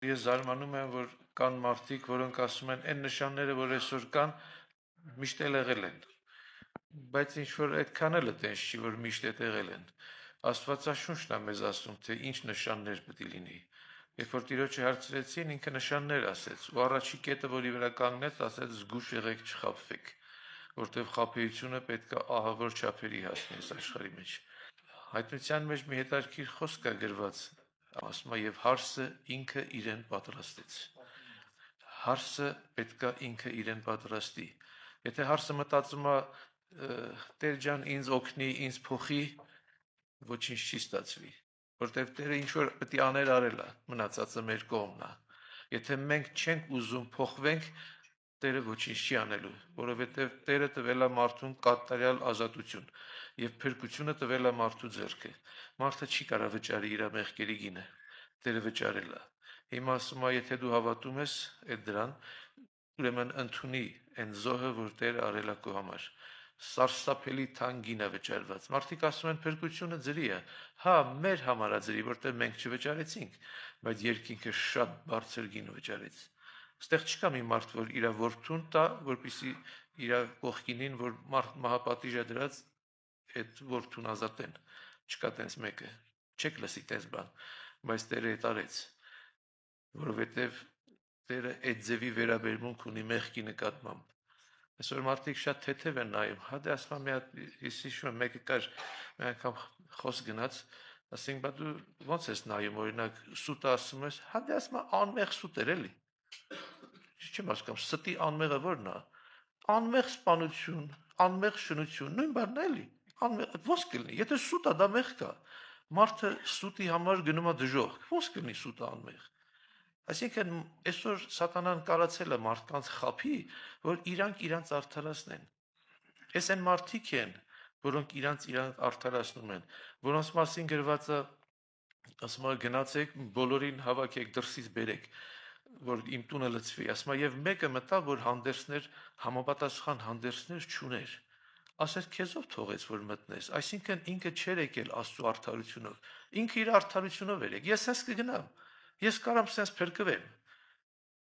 Ես զարմանում եմ, որ կան մարդիկ, որոնք ասում են, այն նշանները, որ այսօր կան, միշտ էլ եղել են։ Բայց ինչ որ այդքան էլ տենց չի, որ միշտ է եղել են։ Աստվածաշունչն է մեզ ասում, թե ինչ նշաններ պետք է լինի։ Երբ որ Տիրոջը հարցրեցին, ինքը նշաններ ասեց, ու առաջի կետը, որի վրա կանգնեց, ասեց զգուշ եղեք չխաբվեք, որտեղ խաբեությունը պետք է ահավոր չափերի հասնի այս աշխարհի մեջ։ Հայտնության մեջ մի հետաքրքիր խոսք է գրված, ասում է եւ հարսը ինքը իրեն պատրաստեց։ Հարսը պետքա ինքը իրեն պատրաստի։ Եթե հարսը մտածում է Տեր ջան ինձ օգնի, ինձ փոխի, ոչինչ չի ստացվի, որտեղ Տերը ինչ որ պետք է աներ արել է, մնացածը մեր կողմն է։ Եթե մենք չենք ուզում փոխվենք, Տերը ոչինչ չի անելու, որովհետև Տերը տվել է մարդուն կատարյալ ազատություն եւ փրկությունը տվել է մարդու ձեռքը։ Մարդը չի կարող վճարի իր մեղքերի գինը։ Տերը վճարել է։ Հիմա ասում է, եթե դու հավատում ես այդ դրան, ուրեմն ընդունի այն զոհը, որ Տերը արել է քո համար։ Սարսափելի թանկ գին է վճարված։ Մարդիկ ասում են փրկությունը ձրի է։ Հա, մեր համար է ձրի, որտեղ մենք չվճարեցինք, բայց երկինքը շատ բարձր գին վճարեց։ Այստեղ չկա մի մարդ, որ իր որդուն տա, որպեսզի իր կողքինին, որ մահապատիժ է դրած, այդ որդուն ազատեն։ Չկա տենց մեկը։ Չեք լսի տենց բան, բայց Տերը այդ արեց, որովհետև Տերը այդ ձևի վերաբերմունք ունի մեղքի նկատմամբ։ Այսօր մարդիկ շատ թեթև են նայում։ Հա դե ասում մի հատ ես հիշում եմ մեկը կար մի անգամ խոս գնաց, ասենք բա դու ո՞նց ես նայում, օրինակ սուտը ասում ես, հա դե ասում անմեղ սուտ էր էլի։ Չեմ հասկանում, ստի անմեղը ո՞րն է։ Անմեղ սպանություն, անմեղ շնություն, նույն բանն է էլի։ Անմեղ ո՞նց կլինի։ Եթե սուտ է, դա մեղ կա։ Մարդը սուտի համար գնում է դժոխք։ Ո՞նց կլինի սուտը անմեղ։ Այսինքն այսօր սատանան կարացել է մարդկանց խափի, որ իրանք արդարացնեն։ Այս այն մարդիկ են, որոնք իրանք արդարացնում են, որոնց մասին գրված է, ասում է գնացեք բոլորին հավաքեք դրսից բերեք, որ իմ տունը լցվի, ասում է եւ մեկը մտավ, որ հանդերձներ համապատասխան հանդերձներ չուներ։ Ասես քեզով թողեց, որ մտնես, այսինքն ինքը չէր եկել Աստծո արդարությունով, ինքը իր արդարությունով էր եկել։ Ես sense կգնամ, ես կարամ sense փրկվեմ։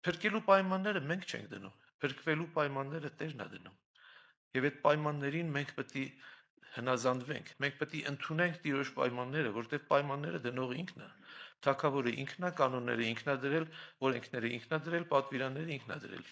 Փրկելու պայմանները մենք չենք դնում, փրկվելու պայմանները Տերն է դնում։ Եվ այդ պայմաններին մենք պետք է հնազանդվենք, մենք պետք է ընդունենք Տիրոջ պայմանները, որտեղ պայմանները դնող ինքն է։ Թագավորը ինքն է, կանոնները ինքն է դրել, օրենքները ինքն է դրել, պատվիրանները ինքն է դրել։